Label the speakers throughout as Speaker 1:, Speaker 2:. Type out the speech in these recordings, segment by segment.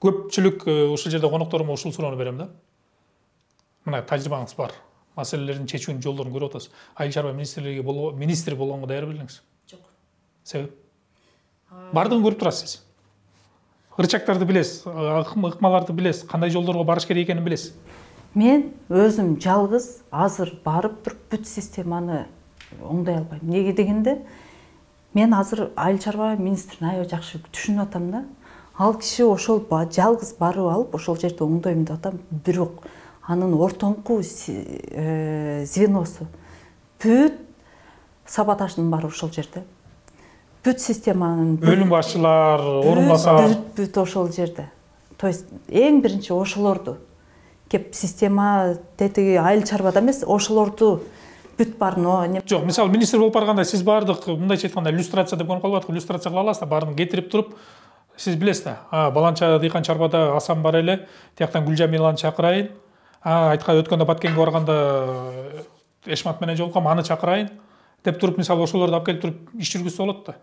Speaker 1: көпчүлүк ушул жерде конокторума ушул суроону берем да. Мына тажрыйбаңыз бар. Маселелердин чечүүнүн жолдорун көрүп атасыз. Айыл чарба министрлиги министр болгонго даяр белдиңиз?
Speaker 2: Жок.
Speaker 1: Себеп? Бардыгын көрүп турасыз. Ырчактарды билесиз, ыкмаларды билесиз, кандай жолдорго барыш керек экенин билесиз.
Speaker 2: Мен өзүм жалгыз азыр барып туруп бүт системаны оңдой албайм. Неге дегенде, мен азыр айыл чарба министрин аябай жакшы түшүнүп атам да. Ал киши ошол жалгыз барып алып ошол жерди оңдойм деп атам. Бирок анын ортоңку звеносу бүт саботаждын баары ошол жерде. Бүт системанын
Speaker 1: бөлүм башчылар, орун басар
Speaker 2: бүт ошол жерде. То есть эң биринчи ошолорду кеп система тетиги айыл чарбада эмес, ошолорду бүт барын
Speaker 1: жок, мисалы министр болуп барганда сиз бардык мындайча айтканда иллюстрация деп коюп калып, иллюстрация кыла аласыз да, баарын кетирип туруп сиз билесиз да. Баланча дыйкан чарбада Асан бар эле, тияктан Гүлжамиланы чакырайын. Айтка өткөндө Баткенге барганда Эшмат менен жолуккам, аны чакырайын деп туруп, мисалы ошолорду алып келип туруп иш жүргүзсө болот да.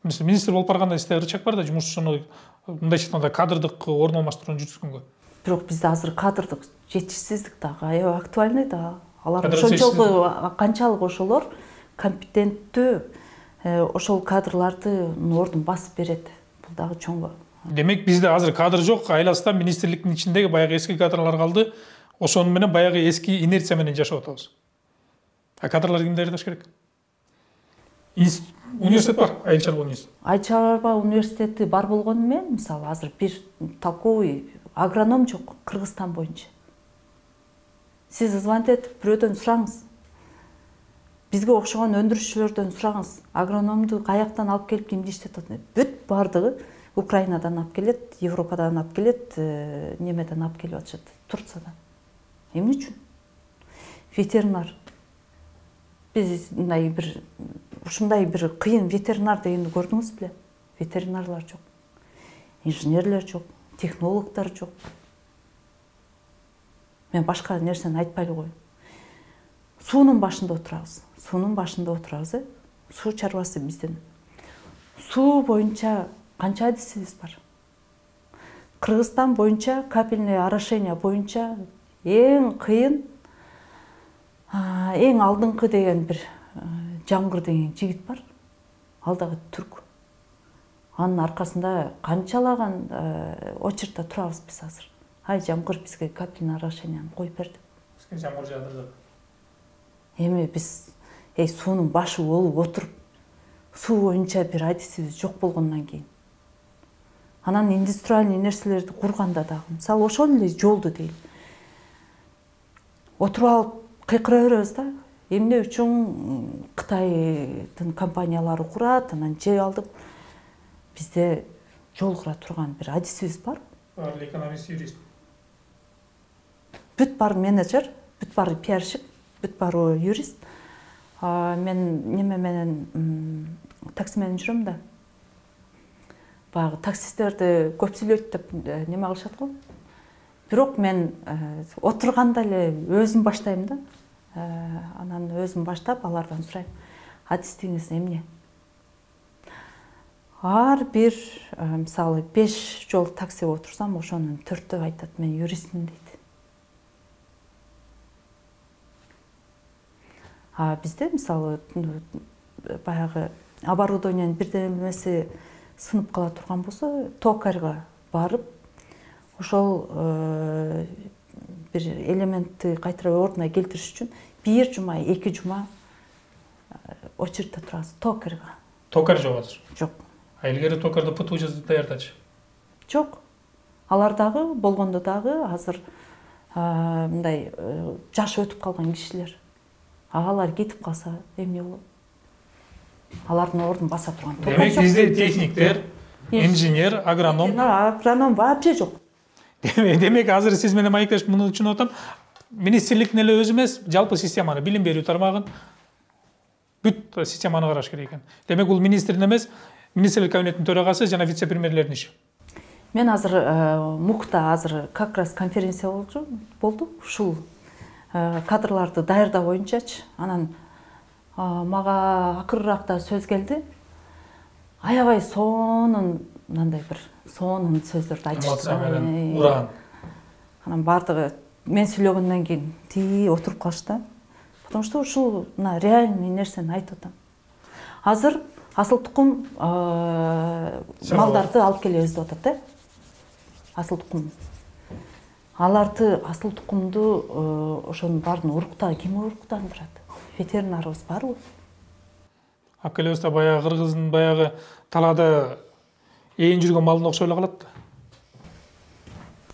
Speaker 1: Министр болуп барганда сизде ырчак бар да, жумушчуну мындайча айтканда кадрдык орун алмаштырууну жүргүзгөнгө.
Speaker 2: Бирок бизде азыр кадрдык жетишсиздик дагы аябай актуальный да. Алар ошончолук канчалык ошолор компетенттүү ошол кадрлардын ордун басып берет. Бул дагы чоң.
Speaker 1: Демек бизде азыр кадр жок, айласында министрликтин ичиндеги баягы эски кадрлар калды. Ошонун менен баягы эски инерция менен жашап атабыз. Кадрлар кимди даярдаш керек? Университет бар, айыл чарба университети.
Speaker 2: Айыл чарба университети бар болгону менен, мисалы азыр бир толковый агроном жок Кыргызстан боюнча. Сиз звонить этип бирөөдөн сураңыз. Бизге окшогон өндүрүшчүлөрдөн сураңыз. Агрономду каяктан алып келип кимди иштетип атат? Бүт бардыгы Украинадан алып келет, Европадан алып келет, немеден алып келип атышат, Турциядан. Эмне үчүн? Ветеринар. Биз ушундай бир кыйын ветеринар дегенди көрдүңүз беле? Ветеринарлар жок. Инженерлер жок, технологдор жок. Мен башка нерсени айтпай эле коеюн. Суунун башында отурабыз. Суу чарбасы биздин. Суу боюнча канча адисибиз бар? Кыргызстан боюнча капельное орошение боюнча эң кыйын, эң алдыңкы деген бир Жамгыр деген жигит бар. Ал дагы түрк. Анын аркасында канчалаган очередте турабыз биз азыр. Ай, Жамгыр бизге капельное орошениени коюп берди.
Speaker 1: Бизге Жамгыр жаадырды.
Speaker 2: Эми биз суунун башы болуп отуруп, суу боюнча бир адисибиз жок болгондон кийин. Анан индустриальный нерселерди курганда дагы, мисалы ошол эле жолду дейли. Отуруп алып кыйкыра беребиз да. Эмне үчүн Кытайдын компаниялары курат, анан жей алдып. Бизде жол кура турган бир адисибиз бар.
Speaker 1: Экономист, юрист.
Speaker 2: Бүт бар менеджер, бүт бар пиарщик, бүт бар юрист. Мен неме менен такси менен жүрөм да. Баягы таксисттерди көп сүйлөйт деп неме кылышат го. Бирок мен отурганда эле өзүм баштайм да. Анан өзүм баштап алардан сурайм. Адистигиңиз эмне? Ар бир мисалы 5 жол таксиге отурсам, ошонун 4-төө айтат, мен юристмин дейт. Бизде мисалы баягы оборудованиянын бирдемеси сынып кала турган болсо, токарьга барып, ошол бир элементти кайтара ордуна келтириш үчүн 1 жума, 2 жума очередте турабыз токарьга.
Speaker 1: Токарь жок азыр?
Speaker 2: Жок.
Speaker 1: Илгери токарды ПТУ даярдачы?
Speaker 2: Жок. Алар дагы болгондо дагы азыр мындай жашы өтүп калган кишилер. Алар кетип калса эмне болот? Алардын ордун баса турган токарь.
Speaker 1: Демек бизде техниктер, инженер, агроном.
Speaker 2: Агроном вообще жок.
Speaker 1: Демек азыр сиз менен маектешип муну үчүн атам. Министрликтин эле өзү эмес, жалпы системаны, билим берүү тармагын бүт системаны караш керек экен. Демек бул министрдин эмес, министрлик кабинетинин төрагасы жана вице-премьерлердин иши.
Speaker 2: Мен азыр МУКта азыр как раз конференция болду. Ушул кадрларды даярдоо боюнчачы. Анан мага акырыракта сөз келди. Аябай сонун мындай бир сонун сөздөрдү
Speaker 1: эмоция менен
Speaker 2: айтышты.
Speaker 1: уран.
Speaker 2: Анан бардыгы мен сүйлөгөндөн кийин тии отуруп калышты. Потому что ушул мына реальный нерсени айтып атам. Азыр асыл тукум малдарды алып келебиз деп атат да. Асыл тукум. Аларды асыл тукумду ошонун баарын ким уруктандырат? Ветеринарыбыз барбы?
Speaker 1: Алып келебиз да баягы кыргыздын баягы талаада ээн жүргөн малына окшой эле калат да.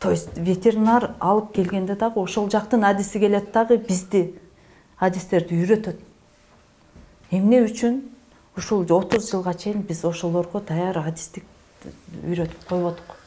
Speaker 2: То есть ветеринар алып келгенде дагы ошол жактын адиси келет дагы бизди адистерди үйрөтөт. Эмне үчүн ушул 30 жылга чейин биз ошолорго даяр адистик үйрөтүп койбодук.